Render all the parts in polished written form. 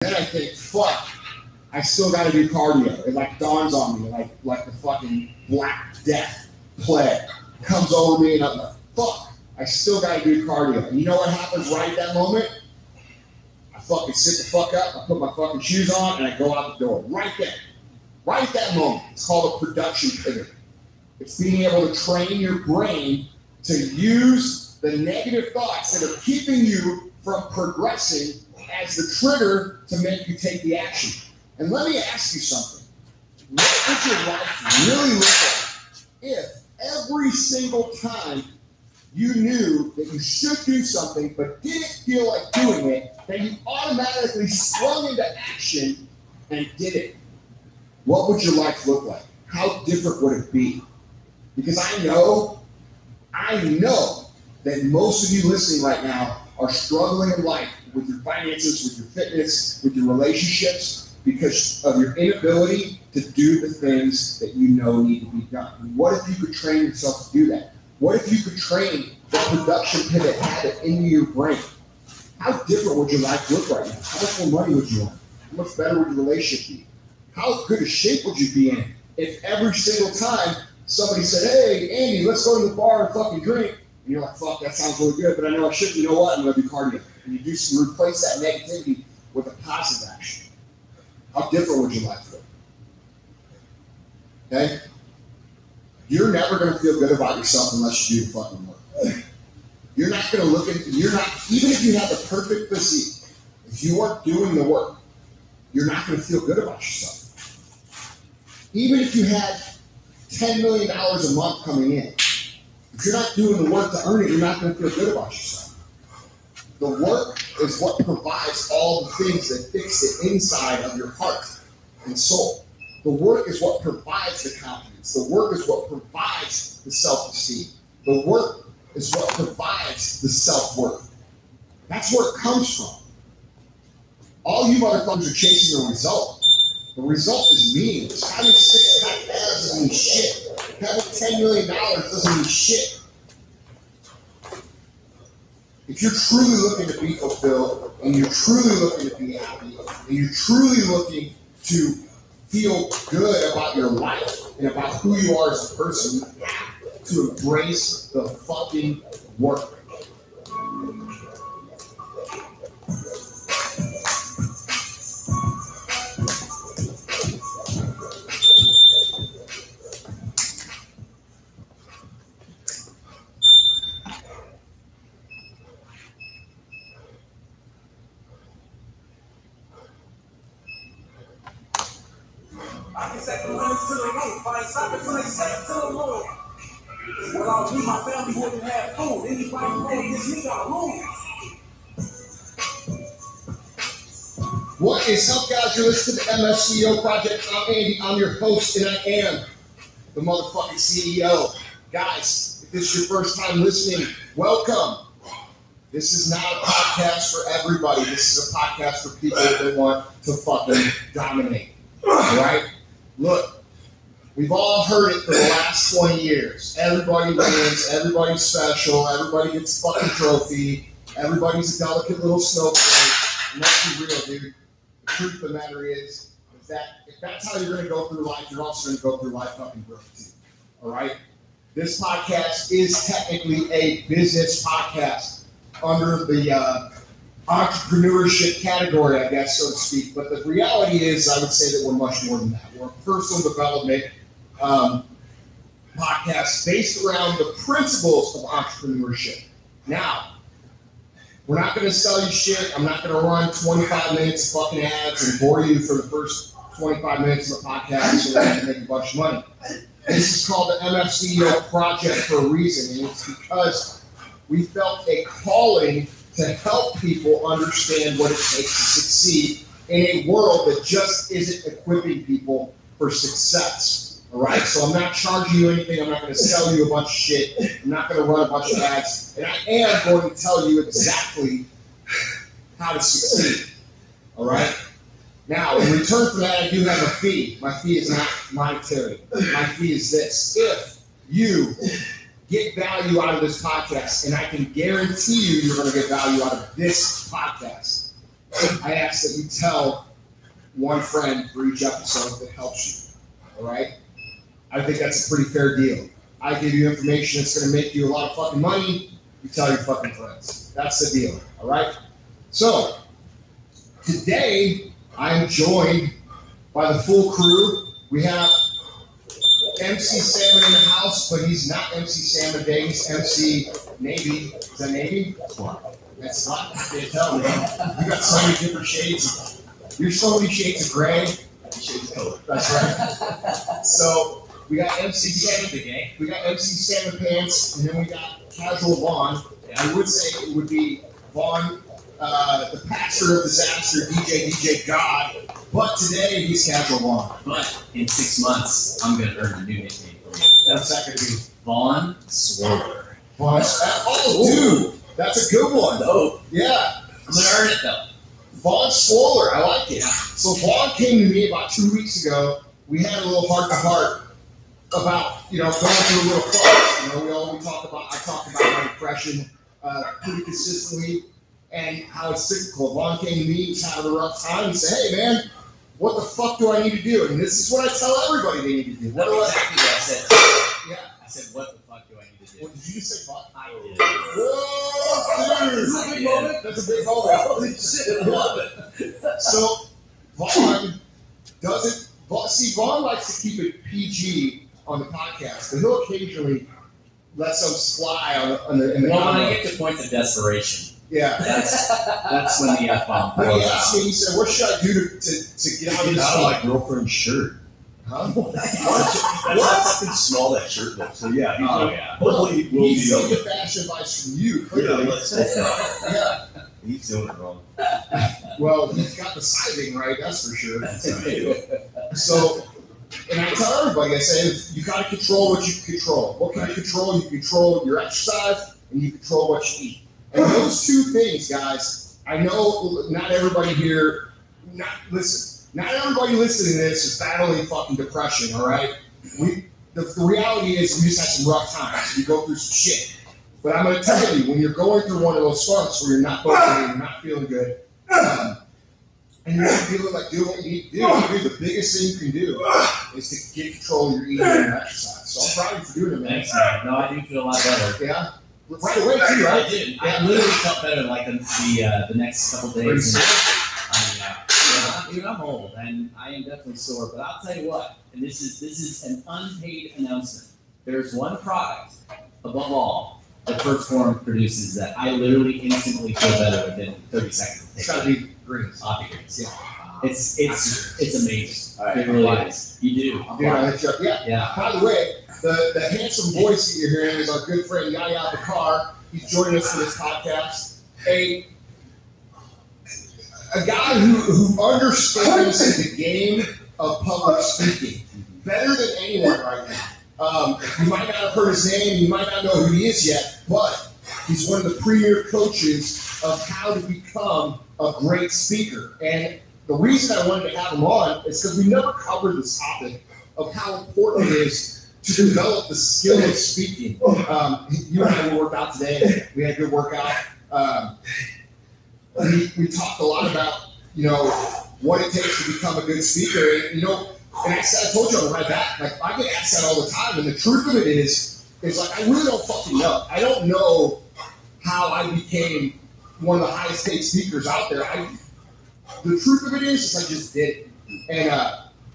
Then I think, fuck, I still got to do cardio. It like dawns on me, like the fucking Black Death plague comes over me, and I'm like, fuck, I still got to do cardio. And you know what happens right at that moment? I fucking sit the fuck up, I put my fucking shoes on, and I go out the door. Right there. Right at that moment. It's called a production pivot. It's being able to train your brain to use the negative thoughts that are keeping you from progressing as the trigger to make you take the action. And let me ask you something. What would your life really look like if every single time you knew that you should do something but didn't feel like doing it, that you automatically swung into action and did it? What would your life look like? How different would it be? Because I know that most of you listening right now are struggling in life with your finances, with your fitness, with your relationships, because of your inability to do the things that you know need to be done. And what if you could train yourself to do that? What if you could train the production pivot habit into your brain? How different would your life look right now? How much more money would you have? How much better would your relationship be? How good a shape would you be in if every single time somebody said, hey, Andy, let's go to the bar and fucking drink, and you're like, fuck, that sounds really good, but I know I shouldn't. You know what? I'm going to do cardio. And you replace that negativity with a positive action. How different would your life look? Okay? You're never going to feel good about yourself unless you do the fucking work. You're not going to look at, even if you have the perfect physique, if you aren't doing the work, you're not going to feel good about yourself. Even if you had $10 million a month coming in, if you're not doing the work to earn it, you're not going to feel good about yourself. The work is what provides all the things that fix the inside of your heart and soul. The work is what provides the confidence. The work is what provides the self-esteem. The work is what provides the self-worth. That's where it comes from. All you motherfuckers are chasing a result. The result is meaningless. Having 6-pack abs doesn't mean shit. Having $10 million doesn't mean shit. If you're truly looking to be fulfilled, and you're truly looking to be happy, and you're truly looking to feel good about your life and about who you are as a person, you have to embrace the fucking work. I can set the limits to the roof. I ain't stopping till they set to the roof. Without me, my family wouldn't have food. Anybody going against me got lose. What is up, guys? You're listening to the MSCEO Project. I'm Andy. I'm your host, and I am the motherfucking CEO. Guys, if this is your first time listening, welcome. This is not a podcast for everybody. This is a podcast for people that want to fucking dominate. All right? Look, we've all heard it for the last 20 years. Everybody wins, everybody's special, everybody gets a fucking trophy, everybody's a delicate little snowflake. And let's be real, dude. The truth of the matter is that if that's how you're going to go through life, you're also going to go through life fucking broke too. All right? This podcast is technically a business podcast under the entrepreneurship category, I guess, so to speak. But the reality is, I would say that we're much more than that. We're a personal development podcast based around the principles of entrepreneurship. Now, we're not going to sell you shit. I'm not going to run 25 minutes of fucking ads and bore you for the first 25 minutes of the podcast so that I can make a bunch of money. This is called the MFCEO Project for a reason, and it's because we felt a calling to help people understand what it takes to succeed in a world that just isn't equipping people for success. All right? So I'm not charging you anything. I'm not going to sell you a bunch of shit. I'm not going to run a bunch of ads. And I am going to tell you exactly how to succeed. All right? Now, in return for that, I do have a fee. My fee is not monetary. My fee is this. If you get value out of this podcast, and I can guarantee you're going to get value out of this podcast. I ask that you tell one friend for each episode that helps you. All right? I think that's a pretty fair deal. I give you information that's going to make you a lot of fucking money. You tell your fucking friends. That's the deal. All right? So, today, I'm joined by the full crew. We have MC Salmon in the house, but he's not MC Salmon Day. He's MC Navy. Is that Navy? That's not. I can't tell, man. You got so many different shades. You're so many shades of gray. Shades of color. That's right. So we got MC Salmon. We got MC Salmon Pants, and then we got Casual Vaughn. I would say it would be Vaughn, the pastor of disaster, DJ God. But today he's Casual Vaughn. But in 6 months, I'm going to earn a new nickname for you. What's that going to be? Vaughn Swoller. Vaughn. Oh, dude, that's a good one. Oh, yeah. I'm going to earn it though. Vaughn Swoller, I like it. So Vaughn came to me about 2 weeks ago. We had a little heart-to-heart about, going through a little fun. I talk about my depression pretty consistently and how it's cyclical. Vaughn came to me, he's having a rough time, and said, hey, man, what the fuck do I need to do? And this is what I tell everybody they need to do. What exactly what I said. Yeah. I said, what the fuck do I need to do? What, did you just say fuck? I did. Whoa, dude. That's a big moment. That's a big moment. Holy shit, I love it. So, Vaughn doesn't, Vaughn likes to keep it PG on the podcast, but he'll occasionally let some fly in the when I get to points of desperation, yeah, that's when the F-bomb But he flows asked out. me, he said, what should I do to get out of this? Out of my girlfriend's shirt. Huh? That's fucking small that shirt looks. So yeah, hopefully we'll He's be taking fashion advice from you. Clearly. Yeah, he's doing it wrong. Well, he's got the sizing right, that's for sure. That's right. So, and I tell everybody, I say, you got to control what you can control. What can you control? You control your exercise, and you control what you eat. And those two things, guys, I know not everybody here, not everybody listening to this is battling fucking depression, all right? The reality is we just had some rough times. We go through some shit. But I'm going to tell you, when you're going through one of those funks where you're not focusing, you're not feeling good, and you're not feeling like doing what you need to do, the biggest thing you can do is to get control of your eating and your exercise. So I'm proud of you for doing it, man. Thanks, man. No, I do feel a lot better. Yeah? Right away, too, right? I did. I literally felt better like the next couple days. Dude, I'm old and I am definitely sore, but I'll tell you what, and this is an unpaid announcement. There's one product above all that First Form produces that I literally instantly feel better within 30 seconds. It's got to be greens. Coffee greens. Yeah. It's amazing. All right, it really is. You do. Yeah. By the way, the handsome voice that you're hearing is our good friend Yaya Bakar. He's joining us for this podcast. A guy who understands the game of public speaking better than anyone right now. You might not have heard his name, you might not know who he is yet, but he's one of the premier coaches of how to become a great speaker. And the reason I wanted to have him on is because we never covered this topic of how important it is to develop the skill of speaking. You and I worked out today. We had a good workout. We talked a lot about, what it takes to become a good speaker. And, and I told you on the right back, like, I get asked that all the time. And the truth of it is like, I really don't fucking know. I don't know how I became one of the highest paid speakers out there. The truth of it is I just did it. And,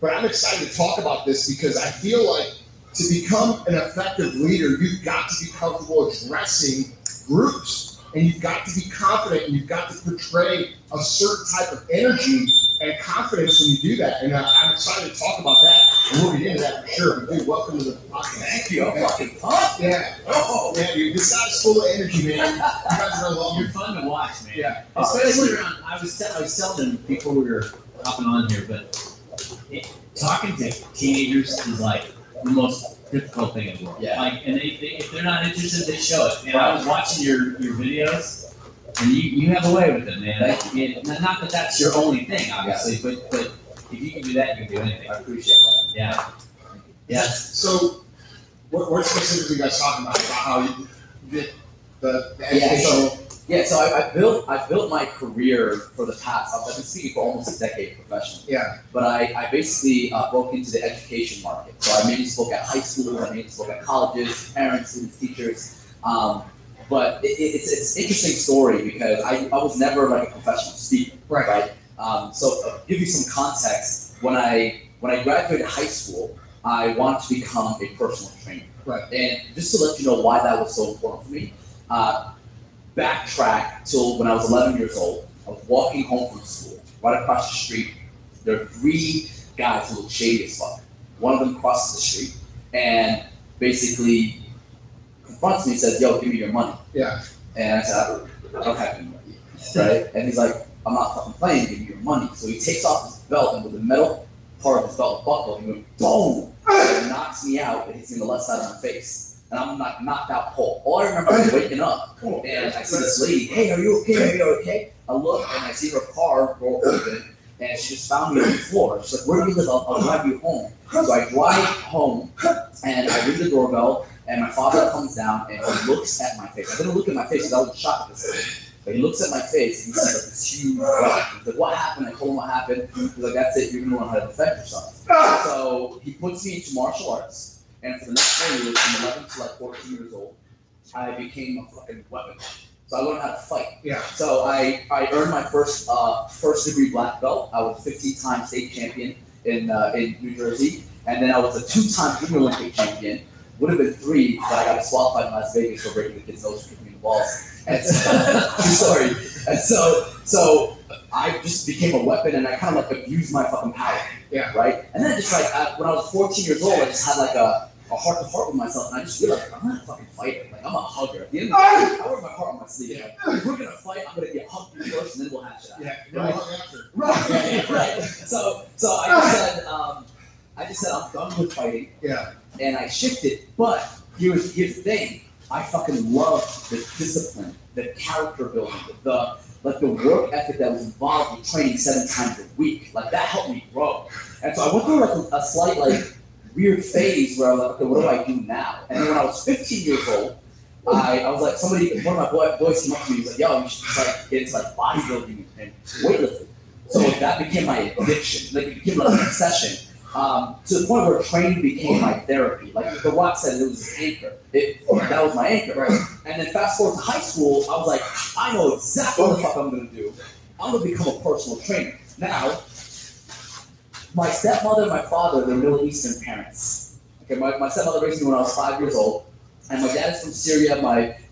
but I'm excited to talk about this because I feel like to become an effective leader, you've got to be comfortable addressing groups. And you've got to be confident, and you've got to portray a certain type of energy and confidence when you do that. And I'm excited to talk about that, and we'll get into that for sure. But dude, welcome to the podcast. Thank you. I'm fucking pumped. Yeah. Oh, yeah, dude. This guy's full of energy, man. You guys are long. You're fun to watch, man. Yeah. Especially around. I was telling them before we were hopping on here, but talking to teenagers is like the most difficult thing in the world. Yeah. Like, and if they're not interested, they show it. And I was watching your videos, and you have a way with it, man. Not that that's your only thing, obviously, but if you can do that, you can do anything. I appreciate that. Yeah. Yeah. So, what specifically you guys talking about how you did the Yeah, educational? Yeah, so I built my career for the past. I've been speaking for almost a decade professionally. Yeah. But I basically broke into the education market. So I mainly spoke at high schools, I mainly spoke at colleges, parents, students, teachers. But it's an interesting story because I was never like a professional speaker, right? So to give you some context, when I graduated high school, I wanted to become a personal trainer. Right. And just to let you know why that was so important for me, backtrack till when I was 11 years old. I was walking home from school. Right across the street, there are 3 guys who look shady as fuck. One of them crosses the street and basically confronts me and says, "Yo, give me your money." Yeah. And I said, "I don't have any money." Right? And he's like, "I'm not fucking playing, give me your money." So he takes off his belt, and with the metal part of his belt buckle, he went boom, and knocks me out and hits me in the left side of my face. And I'm like knocked out cold. All I remember is waking up and I see this lady, "Hey, are you okay? Are you okay?" I look and I see her car door open and she just found me on the floor. She's like, "Where do you live? I'll drive you home." So I drive home and I ring the doorbell and my father comes down and he looks at my face. I didn't look at my face because I was shocked at this thing. But he looks at my face and he sees like this huge cut. He's like, "What happened?" I told him what happened. He's like, "That's it, you're gonna learn how to defend yourself." So he puts me into martial arts. And for the next 4 years, from 11 to like 14 years old, I became a fucking weapon. So I learned how to fight. Yeah. So I earned my first degree black belt. I was 15-time state champion in New Jersey. And then I was a 2-time Junior Olympic champion. Would have been 3, but I got disqualified in Las Vegas for breaking the kid's nose for kicking me in the balls. And so, true story. And so I just became a weapon and I kind of like abused my fucking power. Yeah. Right? And then just like when I was 14 years old, I just had like a heart-to-heart with myself, and I just realized I'm not a fucking fighter. Like I'm a hugger. At the end of the day, I wear my heart on my sleeve. Like, if we're gonna fight, I'm gonna get hugged first, and then we'll hash it out. Yeah. Right. Yeah, right. So I just said I'm done with fighting. Yeah. And I shifted. But here's the thing. I fucking love the discipline, the character building, the work ethic that was involved with training 7 times a week. Like that helped me grow. And so I went through like a slight weird phase where I was like, okay, what do I do now? And then when I was 15 years old, I was like, one of my boys came up to me and was like, "Yo, you should just get into like bodybuilding and weightlifting." So that became my addiction. Like it became like an obsession. To the point where training became my therapy. Like The Rock said, it was his anchor. That was my anchor. Right. And then fast forward to high school, I was like, I know exactly what the fuck I'm gonna do. I'm gonna become a personal trainer. Now, my stepmother and my father, they're Middle Eastern parents. Okay, my stepmother raised me when I was 5 years old, and my dad is from Syria.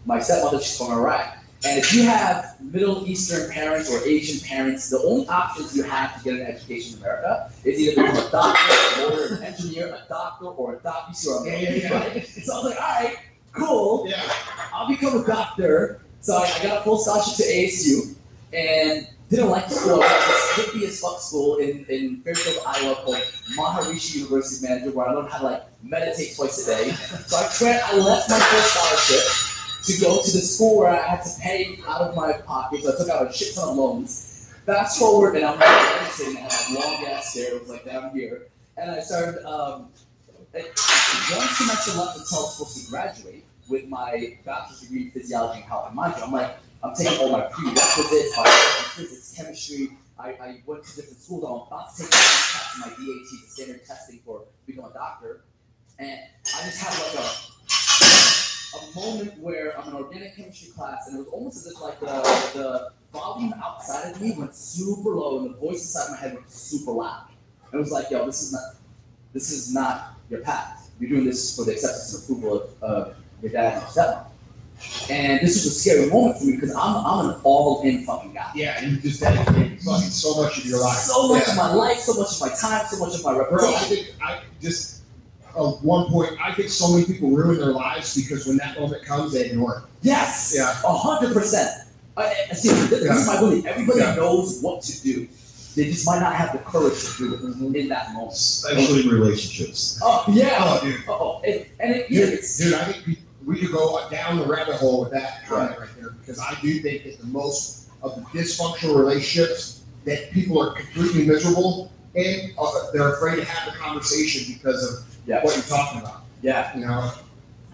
My stepmother, she's from Iraq. And if you have Middle Eastern parents or Asian parents, the only options you have to get an education in America is either become a doctor, a lawyer, an engineer, a doctor, or a doctor. You see what I mean? Right? So I was like, all right, cool. Yeah. I'll become a doctor. So I got a full scholarship to ASU and didn't like the school. I went to this hippie as fuck school in Fairfield, Iowa called Maharishi University Manager, where I learned how to like meditate twice a day. So I left my full scholarship to go to the school where I had to pay out of my pocket. So I took out a shit ton of loans. Fast forward, and I'm meditating. I had a long ass stairs, it was like down here. And I started, one semester left until I was supposed to graduate with my bachelor's degree in physiology and health. And mind you, I'm taking all my prerequisites, biology, physics, chemistry. I went to different schools. I'm about to take my DAT, the standard testing for becoming a doctor. And I just had like a moment where I'm in an organic chemistry class, and it was almost as if like the volume outside of me went super low, and the voice inside my head went super loud. And it was like, yo, this is not your path. You're doing this for the acceptance and approval of your dad and your stepmom. And this was a scary moment for me because I'm an all-in fucking guy. Yeah, and you just dedicated fucking so much of your life. So much of my life, so much of my time, so much of my reputation. I think so many people ruin their lives because when that moment comes, they ignore it. Yes. Yeah. 100%. See, this is my belief. Everybody knows what to do. They just might not have the courage to do it in that moment. Especially in relationships. Oh yeah. Oh, dude. Dude, I think we could go down the rabbit hole with that comment right there because I do think that the most of the dysfunctional relationships that people are completely miserable in, they're afraid to have the conversation because of what you're talking about. Yeah. You know?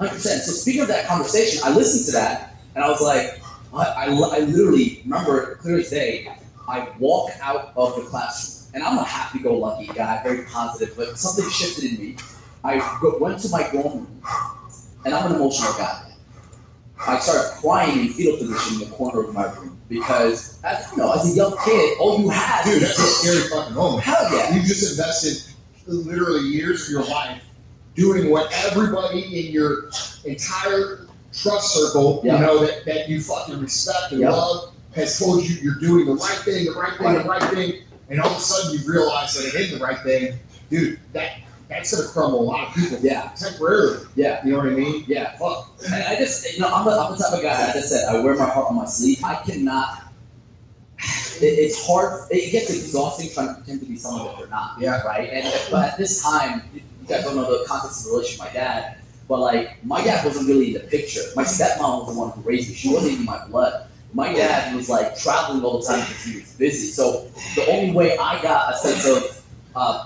100%. So speaking of that conversation, I listened to that and I was like, I literally remember clear as day. I walk out of the classroom, and I'm a happy-go-lucky guy, very positive. But something shifted in me. Went to my dorm room, and I'm an emotional guy. I started crying in fetal position in the corner of my room because, as a young kid, all you had. Dude, that's a scary fucking moment. Hell yeah! You just invested literally years of your life doing what everybody in your entire trust circle, that you fucking respect and love, has told you you're doing the right thing, and all of a sudden you realize that it ain't the right thing, dude. That's gonna crumble a lot of people. Yeah. Temporarily. Yeah. You know what I mean? Yeah. Fuck. And I just, I'm the type of guy, like I said, I wear my heart on my sleeve. I cannot. It's hard. It gets exhausting trying to pretend to be someone that you're not. Yeah. Right. But at this time, you guys don't know the context of the relationship with my dad. But like, my dad wasn't really in the picture. My stepmom was the one who raised me. She wasn't even my blood. My dad was like traveling all the time because he was busy. So the only way I got a sense of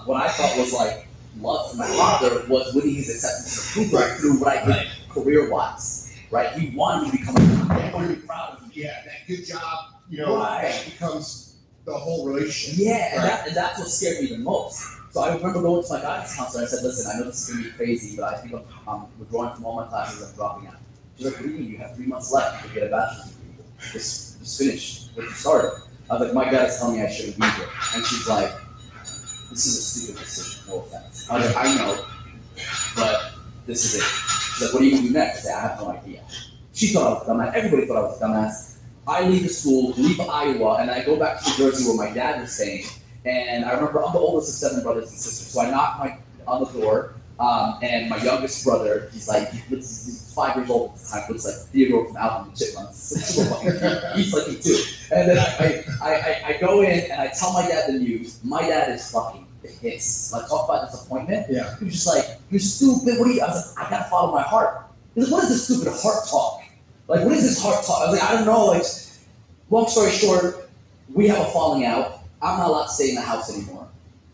what I thought was like love from my father was winning his acceptance and approval through what I did career-wise. Right? He wanted me to become he wanted to be proud of me. Yeah, that good job, that becomes the whole relationship. Yeah, and that's what scared me the most. So I remember going to my guidance counselor. I said, listen, I know this is going to be crazy, but I think I'm withdrawing from all my classes. I'm dropping out. She's like, what do you mean? You have 3 months left to get a bachelor's degree. Just finish what you started. I was like, my dad's telling me I shouldn't be here. And she's like, this is a stupid decision, no offense. I was like, I know, but this is it. She's like, what are you going to do next? I said, I have no idea. She thought I was a dumbass. Everybody thought I was a dumbass. I leave the school, leave Iowa, and I go back to New Jersey where my dad was staying. And I remember I'm the oldest of 7 brothers and sisters. So I knock on the door, and my youngest brother, he's 5 years old at the time, looks like Theodore from Alvin and the Chipmunks. He's like me too. And then I go in and I tell my dad the news. My dad is fucking pissed. Like, talk about disappointment. Yeah. He was just like, you're stupid. What are you? I was like, I gotta follow my heart. He's like, what is this stupid heart talk? Like, what is this heart talk? I was like, I don't know. Like, long story short, we have a falling out. I'm not allowed to stay in the house anymore.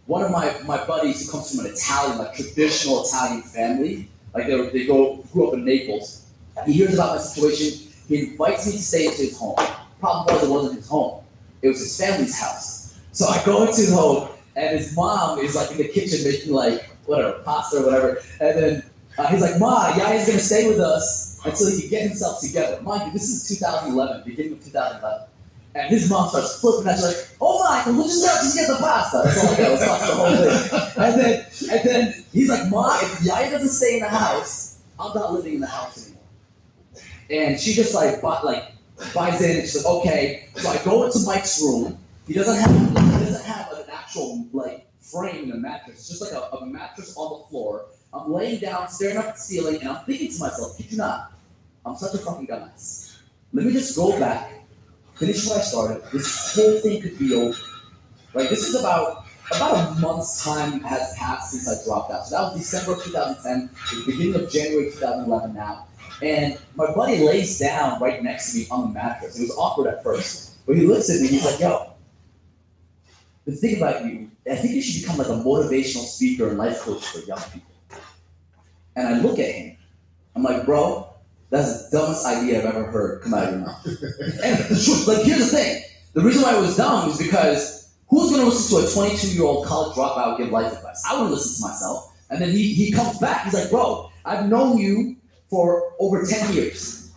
One of my buddies who comes from an Italian, like traditional Italian family, like they grew up in Naples. He hears about my situation. He invites me to stay into his home. Problem was, it wasn't his home. It was his family's house. So I go into his home, and his mom is like in the kitchen making like whatever pasta or whatever. And then he's like, "Ma, Yaya's gonna stay with us until he can get himself together." Mind you, this is 2011, beginning of 2011. And his mom starts flipping out. She's like, "Oh my, we'll just get the pasta." That's all I got. Let's pasta the whole thing. And then he's like, "Ma, if Yaya doesn't stay in the house, I'm not living in the house anymore." And she just buys in. And she's like, "Okay." So I go into Mike's room. He doesn't have an actual frame in a mattress. It's just like a mattress on the floor. I'm laying down, staring up at the ceiling, and I'm thinking to myself, "Kid you not, I'm such a fucking dumbass. Let me just go back. Finish what I started. This whole thing could be over." Like, this is about a month's time has passed since I dropped out. So that was December of 2010, the beginning of January 2011 now. And my buddy lays down right next to me on the mattress. It was awkward at first. But he looks at me, he's like, "Yo, the thing about you, I think you should become like a motivational speaker and life coach for young people." And I look at him. I'm like, "Bro, that's the dumbest idea I've ever heard come out of your mouth." And the truth, here's the thing. The reason why it was dumb is because who's going to listen to a 22-year-old college dropout give life advice? I wouldn't listen to myself. And then he comes back. He's like, "Bro, I've known you for over 10 years.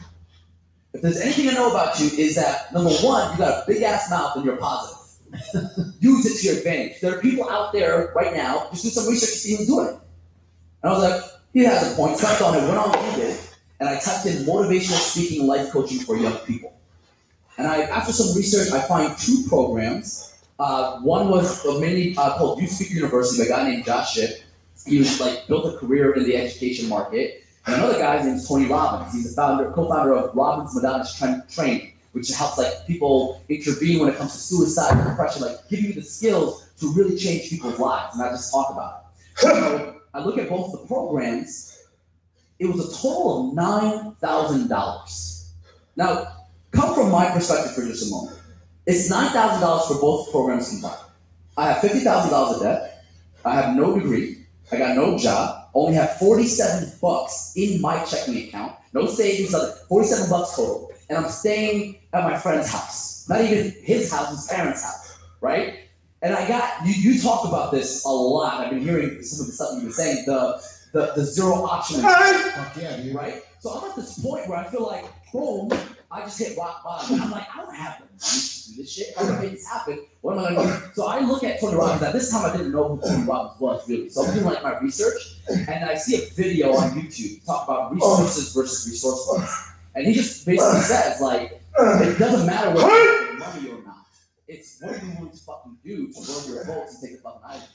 If there's anything I know about you is that, number one, you got a big-ass mouth and you're positive. Use it to your advantage. There are people out there right now, just do some research to see who's doing it." And I was like, he has a point. So I thought I went on what he did. And I typed in motivational speaking and life coaching for young people. And after some research, I find 2 programs. One was mainly called Youth Speaker University by a guy named Josh Shipp. He was built a career in the education market. And another guy's name is Tony Robbins. He's the co-founder of Robbins Madonna's Training, which helps people intervene when it comes to suicide and depression, give you the skills to really change people's lives, and not just talk about it. So I look at both the programs. It was a total of $9,000. Now, come from my perspective for just a moment. It's $9,000 for both programs combined. I have $50,000 of debt. I have no degree. I got no job. Only have $47 in my checking account. No savings, nothing. $47 total. and I'm staying at my friend's house. Not even his house, his parents' house, right? And I got, you talk about this a lot. I've been hearing some of the stuff you've been saying, the zero option. Fuck yeah, dude. Right? So I'm at this point where I feel like, boom, I just hit rock bottom. And I'm like, I don't have the money to do this shit. If I'm gonna make this happen, what am I gonna do? So I look at Tony Robbins. At this time, I didn't know who Tony Robbins was, really. So I'm doing like my research, and I see a video on YouTube talk about resources versus resourcefulness. And he just basically says, like, it doesn't matter whether you have money or not. It's what are you willing to fucking do to burn your boats and take a fucking island.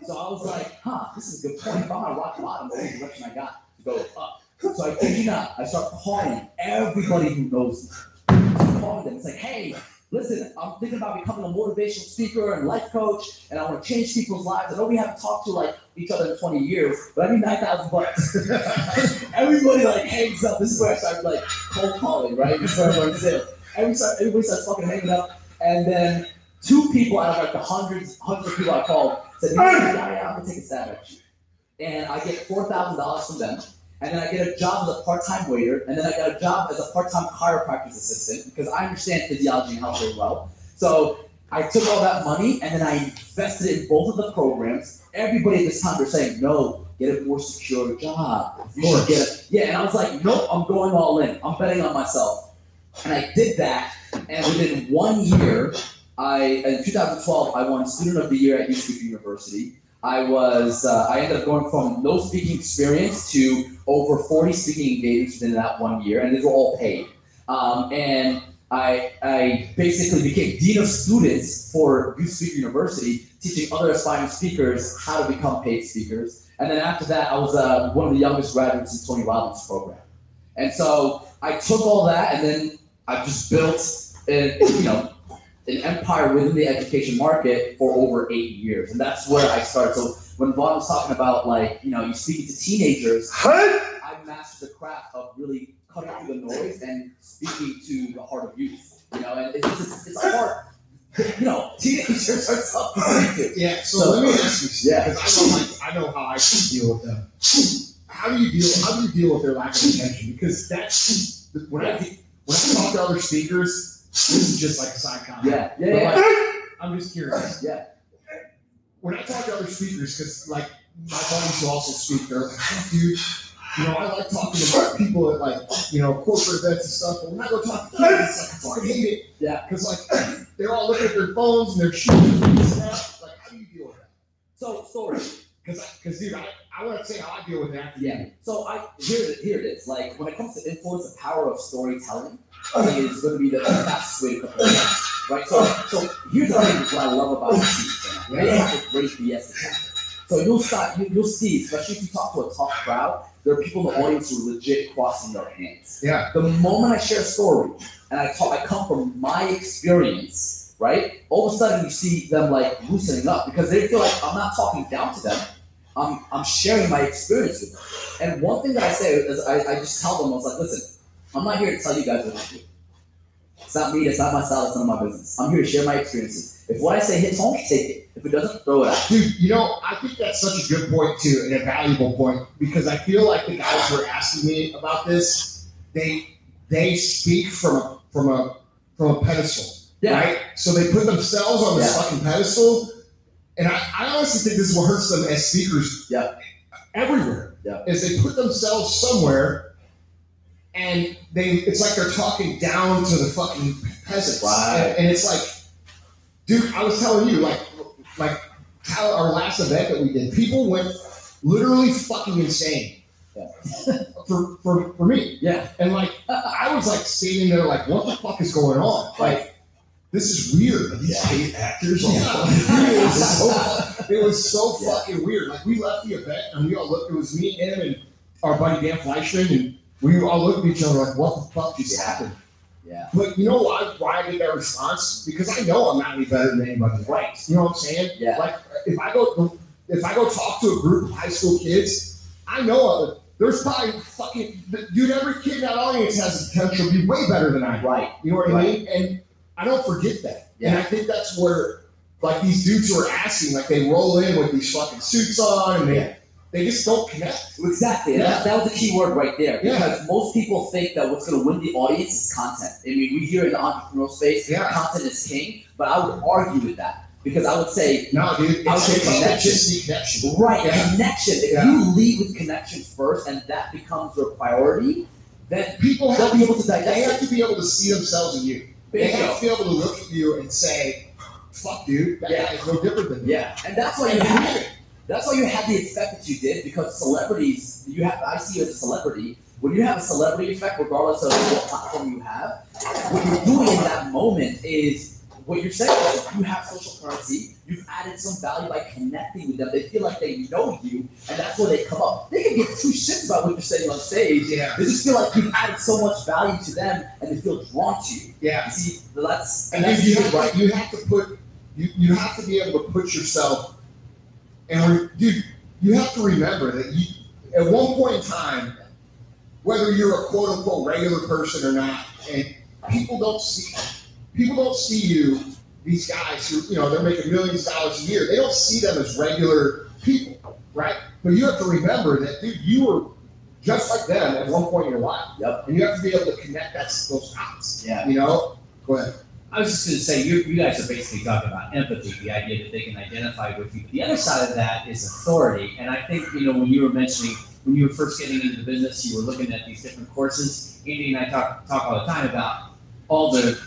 So I was like, this is a good point. If I'm on rock bottom, the only direction I got to go up. So I kid you not, I start calling everybody who knows me. I'm calling them. It's like, hey, listen, I'm thinking about becoming a motivational speaker and life coach, and I want to change people's lives. I know we haven't talked to like each other in 20 years, but I need $9,000. Everybody like hangs up. This is where I started like cold calling, right? This is where everyone's in. Everybody starts fucking hanging up, and then 2 people out of like the hundreds of people I called said, yeah, I'm gonna take a stab at you. And I get $4,000 from them. And then I get a job as a part-time waiter, and then I got a job as a part-time chiropractor's assistant because I understand physiology and health very well. So I took all that money and then I invested it in both of the programs. Everybody at this time they're saying, no, get a more secure job. You should get a, and I was like, nope, I'm going all in. I'm betting on myself. And I did that, and within 1 year, in 2012, I won Student of the Year at U Speaker University. I ended up going from no speaking experience to over 40 speaking engagements within that 1 year, and these were all paid. And I basically became Dean of Students for Youth Speaker University, teaching other aspiring speakers how to become paid speakers. And then after that, I was one of the youngest graduates in Tony Robbins' program. And so I took all that, and then I just built an empire within the education market for over 8 years. And that's where I started. So when Vaughn was talking about, like, you speaking to teenagers, I mastered the craft of really cutting through the noise and speaking to the heart of youth. And it's hard. Teenagers are tough to speak to. Yeah, so let me ask you something, because I know how I can deal with them. How do you deal with their lack of attention? Because that's when I talk to other speakers, this is just like a side comment. Yeah. I'm just curious. Yeah. When I talk to other speakers, because like my buddies who also speak, they're like, oh, dude, I like talking about people at like, corporate events and stuff. But when I go talk to kids, it's like I fucking hate it. Yeah. Because like they're all looking at their phones and their shoes and stuff. Like, how do you deal with that? So story. Because dude, I want to say how I deal with that. Yeah. So here it is. Like when it comes to influence, the power of storytelling is going to be the fastest way to compare that. Right? So here's what I love about these. They have a great BS attack. So you'll see, especially if you talk to a tough crowd, there are people in the audience who are legit crossing their hands. Yeah. The moment I share a story and I come from my experience, right? All of a sudden you see them like loosening up because they feel like I'm not talking down to them. I'm sharing my experience with them. And one thing that I say is I just tell them, I was like, listen, I'm not here to tell you guys what to do. It's not me, it's not my style, it's none of my business. I'm here to share my experiences. If what I say hits home, take it. If it doesn't, throw it out. Dude, I think that's such a good point too, and a valuable point, because I feel like the guys who are asking me about this, they speak from a pedestal, right? So they put themselves on this fucking pedestal, and I honestly think this is what hurts them as speakers everywhere, is they put themselves somewhere, and it's like they're talking down to the fucking peasants, and it's like, dude, I was telling you, like our last event that we did, people went literally fucking insane for me. Yeah. And like, I was like standing there like, what the fuck is going on? Like, this is weird. Are these paid actors? It was so fucking weird. Like, we left the event and we all looked, it was me, him, and our buddy Dan Fleischman, and we all looked at each other like, what the fuck just happened? Yeah. But you know why I get that response? Because I know I'm not any better than anybody. Right. You know what I'm saying? Yeah. Like if I go talk to a group of high school kids, I know there's probably fucking dude. Every kid in that audience has the potential to be way better than I am. Right. You know what I mean? And I don't forget that. Yeah. And I think that's where like these dudes who are asking, like they roll in with these fucking suits on, and they just don't connect. Exactly. And that was the key word right there. Because most people think that what's going to win the audience is content. I mean, we hear in the entrepreneurial space, content is king, but I would argue with that. Because I would say, no, dude, it's connection. Right, connection. If you lead with connection first and that becomes your priority, then people have to be able to digest They have to be able to see themselves in you. They have to be able to look at you and say, fuck, dude, that guy is no different than me. Yeah, and that's why you had the effect that you did, because celebrities, I see you as a celebrity. When you have a celebrity effect, regardless of what platform you have, what you're doing in that moment is what you're saying. Like, you have social currency. You've added some value by connecting with them. They feel like they know you, and that's where they come up. They can give two shits about what you're saying on stage. Yeah. They just feel like you've added so much value to them, and they feel drawn to you. Yeah. You see, that's you have to be able to put yourself. And dude, you have to remember that at one point in time, whether you're a quote unquote regular person or not, and people don't see you, these guys who, they're making millions of dollars a year, they don't see them as regular people, right? But you have to remember that, dude, you were just like them at one point in your life. Yep. And you have to be able to connect those dots. Yeah. Go ahead. I was just going to say, you guys are basically talking about empathy, the idea that they can identify with you. The other side of that is authority. And I think, when you were mentioning, when you were first getting into the business, you were looking at these different courses. Andy and I talk all the time about all the,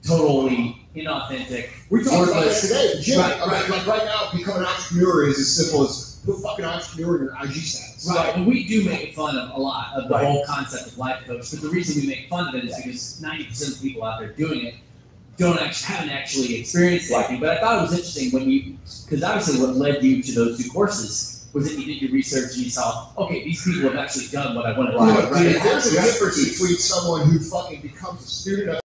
totally inauthentic. We talked about this today. Jim, right. Like right now, becoming an entrepreneur is as simple as put fucking entrepreneur in your IG status. Right, and we do make fun of a lot of the whole concept of life coach, but the reason we make fun of it is because 90% of the people out there doing it haven't actually experienced anything. But I thought it was interesting because obviously what led you to those two courses was that you did your research and you saw, okay, these people have actually done what I want to do. Right. There's a difference between someone who fucking becomes a student of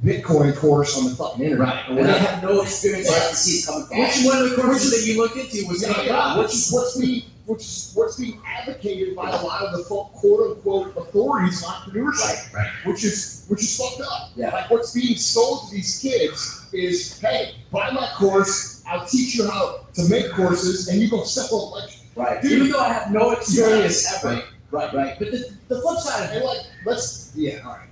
Bitcoin course on the fucking internet. Right. And I have no experience to see it coming from. Which one of the courses that you looked into was what's being advocated by a lot of the quote unquote authorities in entrepreneurship. Right. Which is fucked up. Yeah. Like what's being sold to these kids is, hey, buy my course, I'll teach you how to make courses, and you go sell like right. Dude, even though I have no experience ever. Right. But the flip side of it, all right.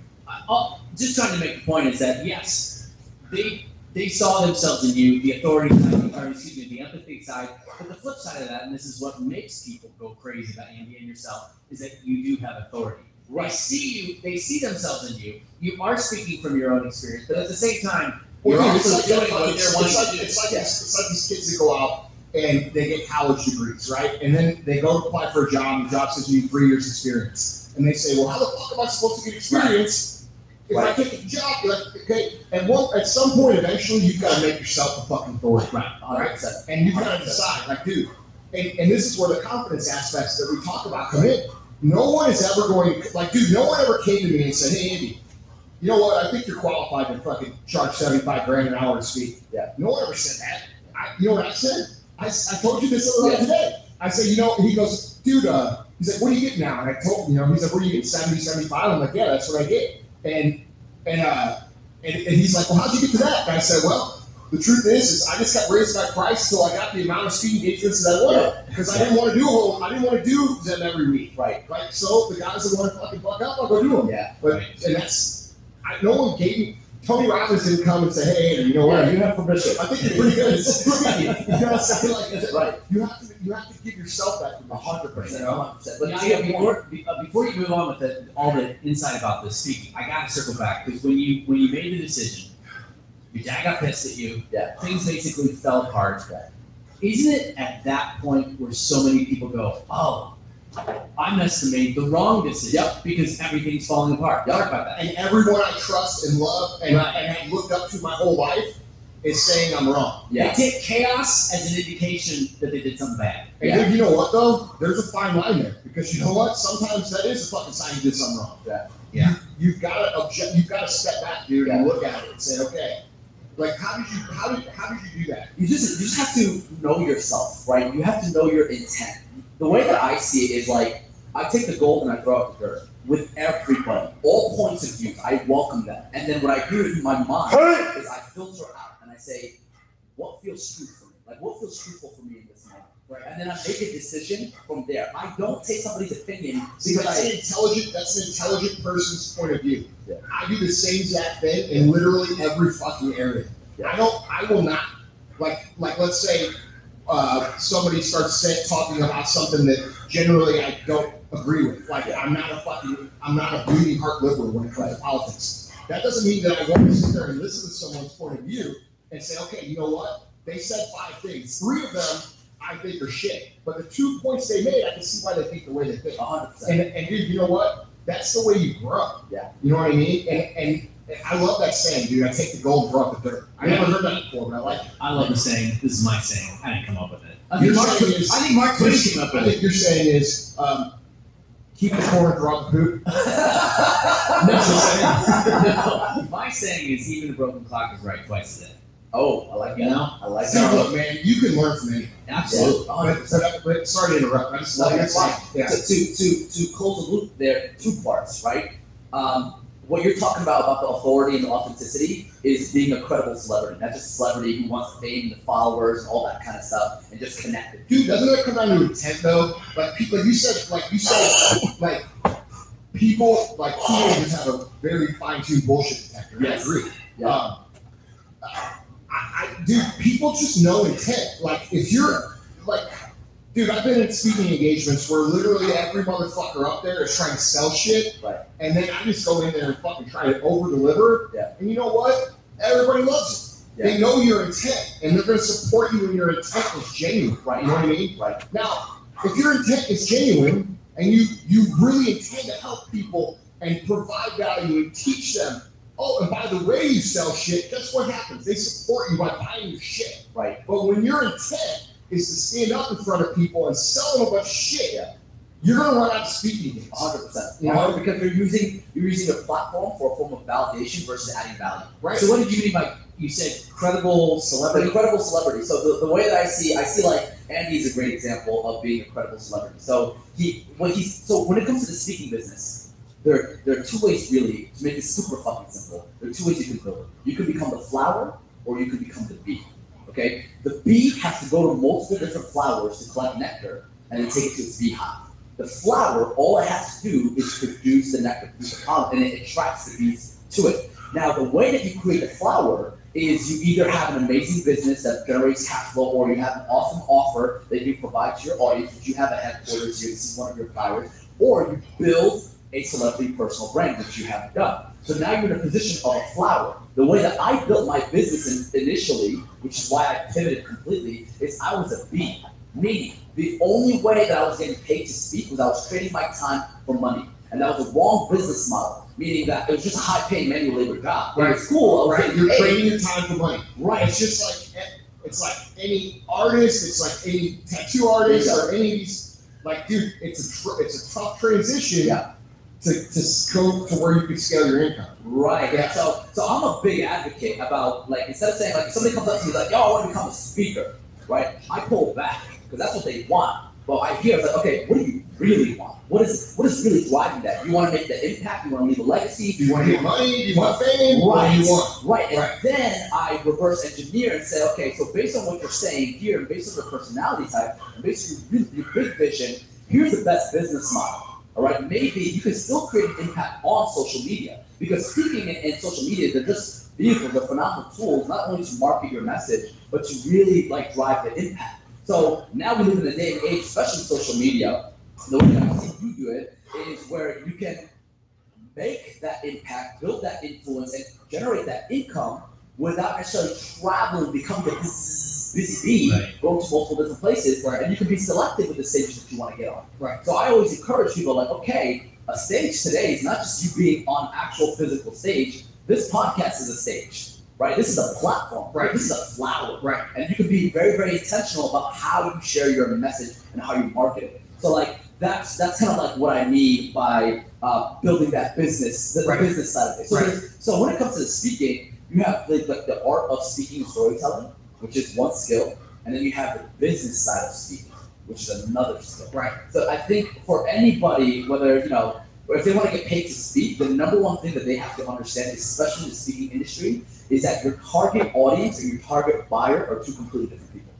Just trying to make the point is that yes, they saw themselves in you, the authority side, the empathy side. But the flip side of that, and this is what makes people go crazy about Andy and yourself, is that you do have authority. Right. They see themselves in you. You are speaking from your own experience, but at the same time, you're also doing what they're wanting to do. It's like these kids that go out and they get college degrees, right? And then they go to apply for a job, and the job says you need 3 years experience. And they say, well, how the fuck am I supposed to get experience if I get the job? You're like, okay, and at some point, eventually, you've got to make yourself a fucking authority. Right? And you've got to decide, like, dude, and this is where the confidence aspects that we talk about come in. No one is ever going, like, dude, no one ever came to me and said, hey, Andy, you know what, I think you're qualified to fucking charge $75,000 an hour to speak. Yeah. No one ever said that. You know what I said? I told you this other today. I said, he goes, dude, he's like, what are you getting now? And I told him, he's like, what are you getting, 70, 75? I'm like, yeah, that's what I get. And he's like, well, how'd you get to that? And I said, well, the truth is I just got raised my price till I got the amount of speed engagements that I wanted. Because I didn't want to do them every week. Right. So the guys that want to fucking buck up, I'll go do them. Yeah. But no one gave me. Tony Robbins didn't come and say, hey, you know what? You have permission. I think you're pretty good. You know what I'm saying? Like, right. You have to give yourself that 100%. 100%. But before you move on with all the insight about the speaking, I got to circle back because when you made the decision, your dad got pissed at you. Yeah. Things basically fell apart. Yeah. Isn't it at that point where so many people go, oh, I must have made the wrong decision because everything's falling apart. Talk about that. And everyone I trust and love and have looked up to my whole life is saying I'm wrong. Yeah. They take chaos as an indication that they did something bad. And dude, you know what though? There's a fine line there because you know what? Sometimes that is a fucking sign you did something wrong. Yeah. You've got to step back, dude, and look at it and say, okay, like how did you do that? You just have to know yourself, right? You have to know your intent. The way that I see it is like, I take the gold and I throw out the dirt. with everybody, all points of view. I welcome them. And then what I do in my mind is I filter out and I say, what feels true for me? Like, what feels truthful for me in this moment? Right. And then I make a decision from there. I don't take somebody's opinion. See, that's an intelligent person's point of view. Yeah. I do the same exact thing in literally every fucking area. Yeah. I will not, like let's say somebody starts talking about something that generally I don't agree with. Like, I'm not a bleeding heart liberal when it comes to politics. That doesn't mean that I won't sit there and listen to someone's point of view and say, okay, you know what? They said 5 things. 3 of them I think are shit. But the 2 points they made, I can see why they think the way they think. 100%. And dude, you know what? That's the way you grow. Yeah. You know what I mean? And I love that saying, dude. I take the gold, draw up the dirt. I never heard that before, but I like it. I love the saying. This is my saying. I didn't come up with it. I think Mark Twain came up with it. I think your saying is, keep the core and draw the poop. No, my saying is even the broken clock is right twice a day. Oh, I like that. You know? I like that. that. Look, man, you can learn from anything. Absolutely. But sorry to interrupt. I just love that. Yeah. To close the loop there, 2 parts, right? What you're talking about the authority and the authenticity is being a credible celebrity, not just a celebrity who wants the fame, the followers, and all that kind of stuff, and just connected. Dude, doesn't that come down to intent though? Like people, you said, people, like teenagers have a very fine-tuned bullshit detector. Yes. I agree. Yeah. Dude, people just know intent. Like, if you're, like, dude, I've been in speaking engagements where literally every motherfucker up there is trying to sell shit. Right. And then I just go in there and fucking try to over-deliver. Yeah. And you know what? Everybody loves it. Yeah. They know your intent, and they're going to support you when your intent is genuine. Right. You know what I mean? Right. Now, if your intent is genuine, and you really intend to help people and provide value and teach them, oh, and by the way you sell shit, guess what happens? They support you by buying your shit. Right. But when your intent is to stand up in front of people and sell them a bunch of shit, you're gonna run out of speaking gigs. 100%. You know? Because you're using a platform for a form of validation versus adding value. Right. So what did you mean by, you said credible celebrity? A credible celebrity. So the way that I see like Andy's a great example of being a credible celebrity. So when it comes to the speaking business, there are 2 ways really to make it super fucking simple. There are 2 ways you can build it. You can become the flower, or you can become the bee. Okay? The bee has to go to multiple different flowers to collect nectar and then take it to its beehive. The flower, all it has to do is produce the nectar, produce the pollen, and it attracts the bees to it. Now, the way that you create the flower is you either have an amazing business that generates cash flow, or you have an awesome offer that you provide to your audience, which you have a headquarters here, this is one of your flowers, or you build a celebrity personal brand, which you haven't done. So now you're in a position of a flower. The way that I built my business initially, which is why I pivoted completely, is I was a bee. Meaning, the only way that I was getting paid to speak was I was trading my time for money. And that was a wrong business model, meaning that it was just a high-paying manual labor job. Right. In school, I was You're trading your time for money. Right. It's just like any artist, it's like any tattoo artist, or any of these, like, dude, it's a tough transition. Yeah. To go to where you can scale your income. Right. Yeah. So I'm a big advocate about, like, instead of saying, like, if somebody comes up to me like, yo, I want to become a speaker, right? I pull back because that's what they want. But I hear, like, okay, what do you really want? What is really driving that? You want to make the impact? You want to leave a legacy? Do you want to get money? Do you want fame? Right. What do you want? Right. And then I reverse engineer and say, okay, so based on what you're saying here, and based on your personality type, and based on your big vision, here's the best business model. All right, maybe you can still create an impact on social media, because speaking and social media, they're just vehicles, they're phenomenal tools, not only to market your message, but to really, like, drive the impact. So now we live in a day and age, especially social media, the way that I see you do it is where you can make that impact, build that influence, and generate that income without necessarily traveling, become the busy bee, going to multiple different places, and you can be selective with the stages that you want to get on. Right. So I always encourage people, like, okay, a stage today is not just you being on actual physical stage. This podcast is a stage, right? This is a platform, right? This is a flower, right? And you can be very, very intentional about how you share your message and how you market it. So, like, that's kind of like what I mean by building that business, the business side of it. So, so when it comes to the speaking, you have like the art of speaking and storytelling, which is one skill, and then you have the business side of speaking, which is another skill. Right. So I think for anybody, whether, you know, or if they want to get paid to speak, the number one thing that they have to understand, especially in the speaking industry, is that your target audience and your target buyer are two completely different people.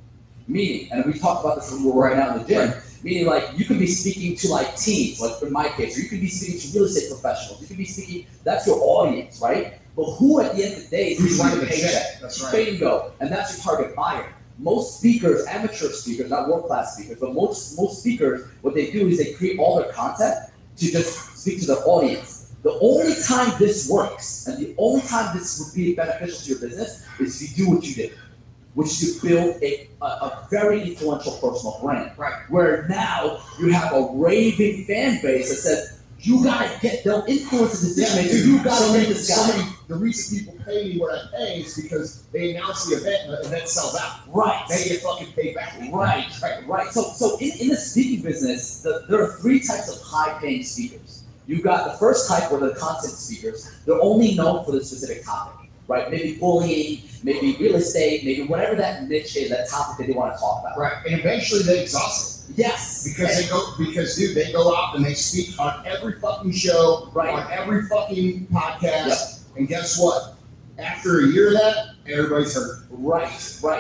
Meaning, and we talked about this right now in the gym, meaning like you could be speaking to like teens, like in my case, or you could be speaking to real estate professionals. You could be speaking, that's your audience, right? But who at the end of the day is who's writing the paycheck? That's right. Bingo. And that's your target buyer. Most speakers, amateur speakers, not world-class speakers, but most speakers, what they do is they create all their content to just speak to their audience. The only time this works, and the only time this would be beneficial to your business, is if you do what you did, which is to build a very influential personal brand. Right. Where now you have a raving fan base that says, you gotta get, they'll influence the decision maker. You gotta make this guy. The reason people pay me what I pay is because they announce the event and the event sells out. Right. They get fucking paid back. Right. So in the speaking business, there are three types of high-paying speakers. You've got the first type, where the content speakers. They're only known for the specific topic, right? Maybe bullying, maybe real estate, maybe whatever that niche is, that topic that they want to talk about. Right. And eventually they exhaust it. Yes. Because they go out and they speak on every fucking show, right, on every fucking podcast. Yep. And guess what? After a year of that, everybody's hurt. Right.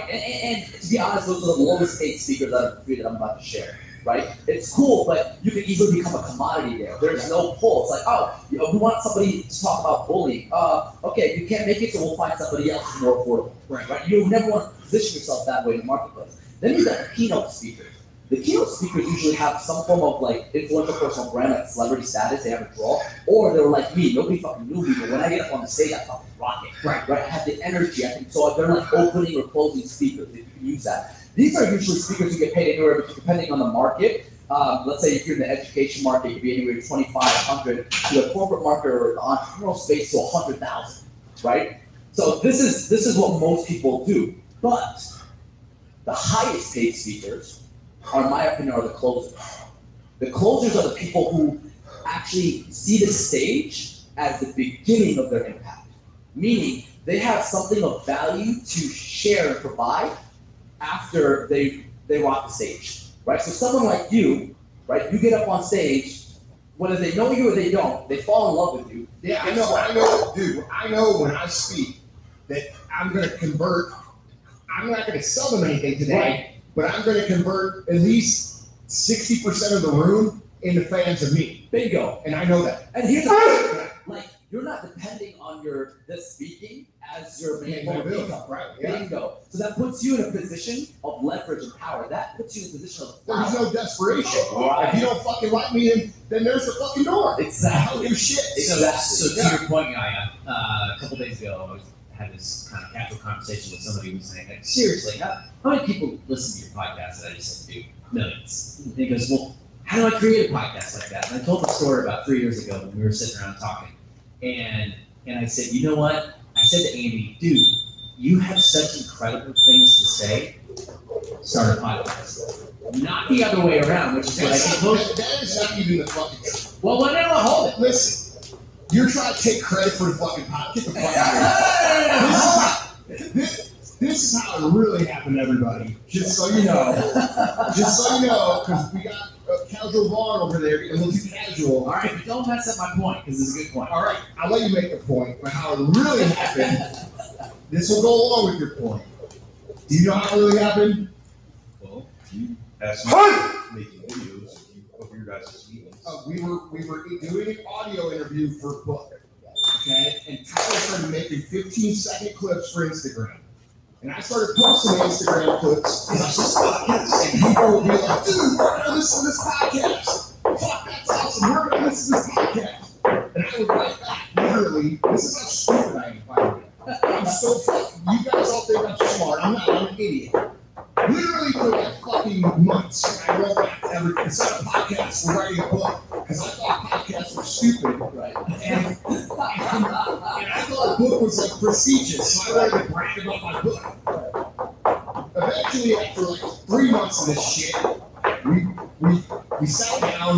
And to be honest, those are the lowest paid speakers out of the three that I'm about to share. Right? It's cool, but you can easily become a commodity there. There's no pull. It's like, oh, we want somebody to talk about bullying. Okay, you can't make it, so we'll find somebody else who's more affordable. Right? You never want to position yourself that way in the marketplace. Then you've got the keynote speakers. The keynote speakers usually have some form of like influential personal brand, like celebrity status. They have a draw, or they were like me. Nobody fucking knew me, but when I get up on the stage, I fucking rock it. Right. I have the energy. So they're like opening or closing speakers. If you can use that. These are usually speakers who get paid anywhere, depending on the market. Let's say if you're in the education market, it could be anywhere from $2,500 to the corporate market or the entrepreneurial space to $100,000. Right. So this is what most people do. But the highest paid speakers, in my opinion, are the closers. The closers are the people who actually see the stage as the beginning of their impact. Meaning, they have something of value to share and provide after they rock the stage, right? So someone like you, right, you get up on stage, whether they know you or they don't, they fall in love with you. Yeah, I know, dude. I know when I speak that I'm going to convert. I'm not going to sell them anything today. Right. But I'm going to convert at least 60% of the room into fans of me. Bingo. And I know that. And here's the thing, like, you're not depending on this speaking as your main form of income. Right. Yeah. Bingo. So that puts you in a position of leverage and power. That puts you in a position of power. There's no desperation. Right. If you don't fucking like me, then there's the fucking door. Exactly. I don't give a shit. So to your point, Gaia, a couple days ago, I had this kind of casual conversation with somebody who was saying, like, seriously, how many people listen to your podcast that I just said, dude? Millions. And he goes, well, how do I create a podcast like that? And I told the story about 3 years ago when we were sitting around talking. And I said, you know what? I said to Andy, dude, you have such incredible things to say. Start a podcast. Not the other way around, which is what I think. That is not even the fucking truth. Well, whatever, hold it. Listen. You're trying to take credit for the fucking podcast. Get the fuck out of here. This is how it really happened, everybody. Just so you know. Because we got Casual Vaughn over there, a little too casual. All right, but don't mess up my point, because it's a good point. All right, I'll let you make the point, but how it really happened, this will go along with your point. Do you know how it really happened? Well, you asked me making videos of your guys' meetings. We were doing an audio interview for a book, okay? And Tyler started making 15-second clips for Instagram. And I started posting Instagram clips because I just podcast. And people would be like, dude, we're going to listen to this podcast. Fuck, that's awesome. We're going to listen to this podcast. And I would write back, literally, this is how stupid I am, by the way. I'm so fucking, you guys all think I'm smart. I'm not, I'm an idiot. Literally for like fucking months, I wrote back everything. Instead of podcasts, we're writing a book. Because I thought podcasts were stupid. Right. And I thought a book was like prestigious, so I wanted to brag about my book. Eventually, after like 3 months of this shit, we sat down,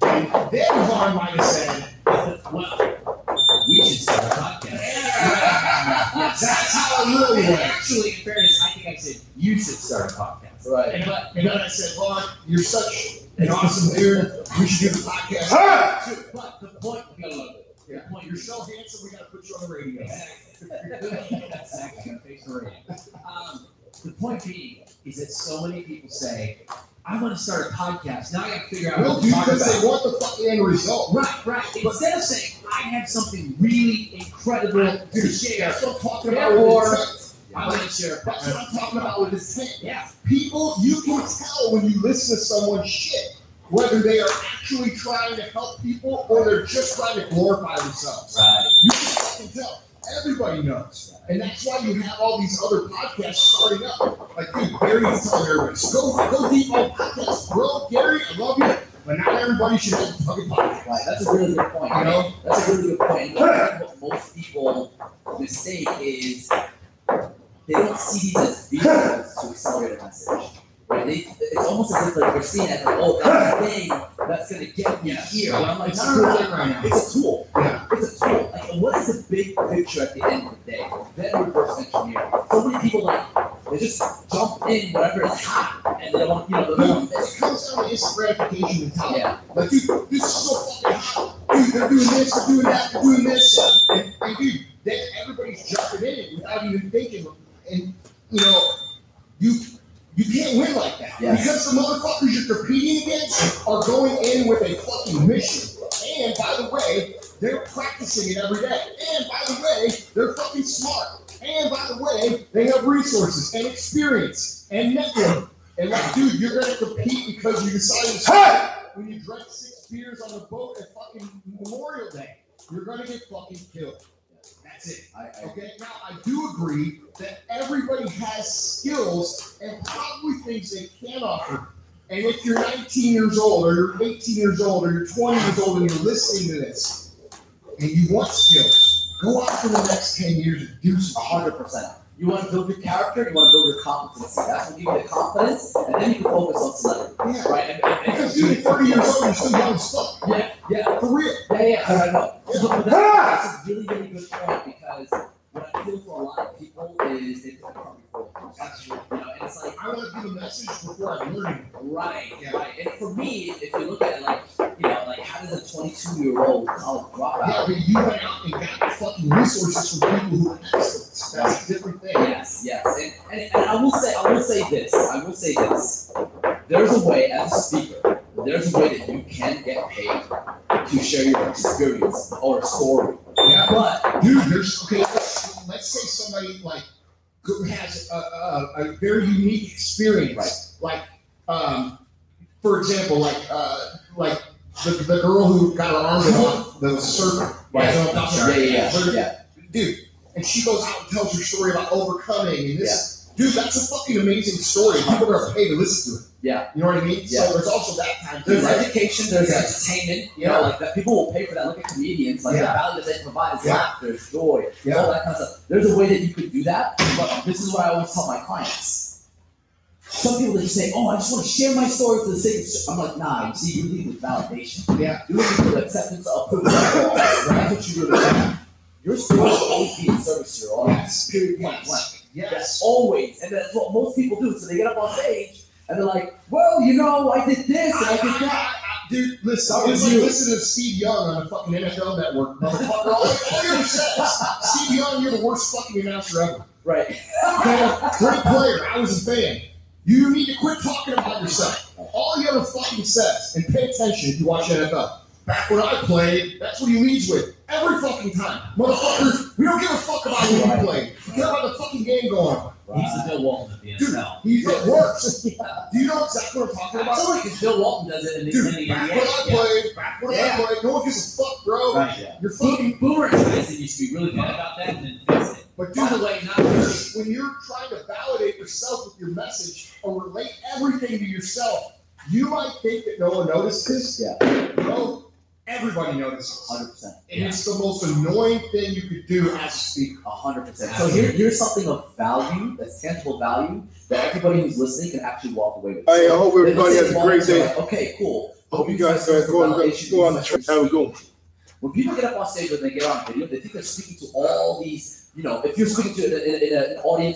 and then Vaughn might have said, well, we should start a podcast. That's how it really went. Actually, in fairness, I think I said you should start a podcast. Right. And then I said, Vaughn, you're such an awesome dude. We should do the podcast. You're so handsome, we got to put you on the radio. Exactly. Gonna face the radio. The point being is that so many people say, I want to start a podcast. Now I got to figure out what to talk about. Because they want the fucking end result. Right. Instead of saying, I have something really incredible to share. That's what I'm talking about. I'm going to share. That's what I'm talking about with this thing. Yeah. People, you can tell when you listen to someone's shit, whether they are actually trying to help people or they're just trying to glorify themselves. Right. You can fucking tell. Everybody knows. And that's why you have all these other podcasts starting up. Like, dude, Gary's telling everybody, go deep on podcasts. Bro, Gary, I love you, but not everybody should have a fucking podcast. Right, that's a really good point. You know? That's a really good point. And I think what most people mistake is they don't see these as vehicles to accelerate a message. Right? It's almost as if like they're seeing it as like, oh, that's the thing that's gonna get me here. And I'm like, no. It's a tool. Yeah. It's a tool. Like, what is the big picture at the end of the day? Then reverse engineering. So many people they just jump in whatever is hot and they don't, It comes down to instant gratification and talent. Yeah. Like, dude, this is so fucking hot. Dude, they're doing this, they're doing that, they're doing this. And dude, then everybody's jumping in it without even thinking. And, you can't win like that. Yes. Because the motherfuckers you're competing against are going in with a fucking mission. And by the way, they're practicing it every day. And by the way, they're fucking smart. And by the way, they have resources and experience and network. And like, dude, you're gonna compete because you decided to when you drank 6 beers on the boat at fucking Memorial Day. You're gonna get fucking killed. That's it. Okay. Now I do agree that everybody has skills and probably things they can offer. And if you're 19 years old, or you're 18 years old, or you're 20 years old, and you're listening to this, and you want skills, go out for the next 10 years and do some 100%. You want to build your character, you want to build your competency. That's what gives you the confidence, and then you can focus on celebrity. Yeah. Right? Because dude, at 30 years old, you're still young as fuck. Yeah. For real. Yeah. I know. But that's a really, really good point because what I feel for a lot of people is they put from before. That's true. And it's like I want to give a message before I learn it. Right. And for me, if you look at it like how does a 22-year-old college dropout? Yeah, but you went out and got fucking resources from people who are experts. That's a different thing. Yes. And I will say this. There's a way as a speaker, there's a way that you can get paid to share your experience or story. Yeah. But dude, let's say somebody like who has a very unique experience. Right. Like, for example, like the girl who got her arm on the surfer. Right. Yeah. Dude, and she goes out and tells her story about overcoming and this. Dude, that's a fucking amazing story. People are paid to listen to it. Yeah. You know what I mean? Yeah. So there's also that time. There's education, there's entertainment, like that people will pay for that. Look at comedians, like the value that they provide is laughter, is joy, all that kind of stuff. There's a way that you could do that, but this is what I always tell my clients. Some people just say, I just want to share my story for the sake of I'm like, nah, you see, you need with validation. Yeah. You're looking for the acceptance of approval. That's what you really want. Your story will always be in service to your audience. Period. Point blank. Yes. Always. And that's what most people do. So they get up on stage and they're like, well, I did this and I did that. Dude, listen, I was listening to Steve Young on the fucking NFL Network. Motherfucker, all he ever says, Steve Young, you're the worst fucking announcer ever. Right. Great player. I was a fan. You need to quit talking about yourself. All he ever fucking says, and pay attention if you watch NFL. Back when I played, that's what he leads with. Every fucking time. Motherfuckers, we don't give a fuck about who you play. We care about the fucking game going on. He's the Bill Walton of the NFL. Dude, it works. Do you know exactly what I'm talking about? I feel like because Bill Walton does it in the NBA. Back when I played, no one gives a fuck, bro. Right, yeah. You're fucking Boomer Tyson used to be really mad about that and then fix it. But dude, when you're trying to validate yourself with your message or relate everything to yourself, you might think that no one notices. Yeah. No. Everybody notices. 100%. And it's the most annoying thing you could do as a speaker. 100%. So here's something of value, that's tangible value, that everybody who's listening can actually walk away with. I hope everybody has a great day. Okay, cool. Hope you guys go on the trip. How we go? When people get up on stage and they get on video, they think they're speaking to all these, if you're speaking to an audience of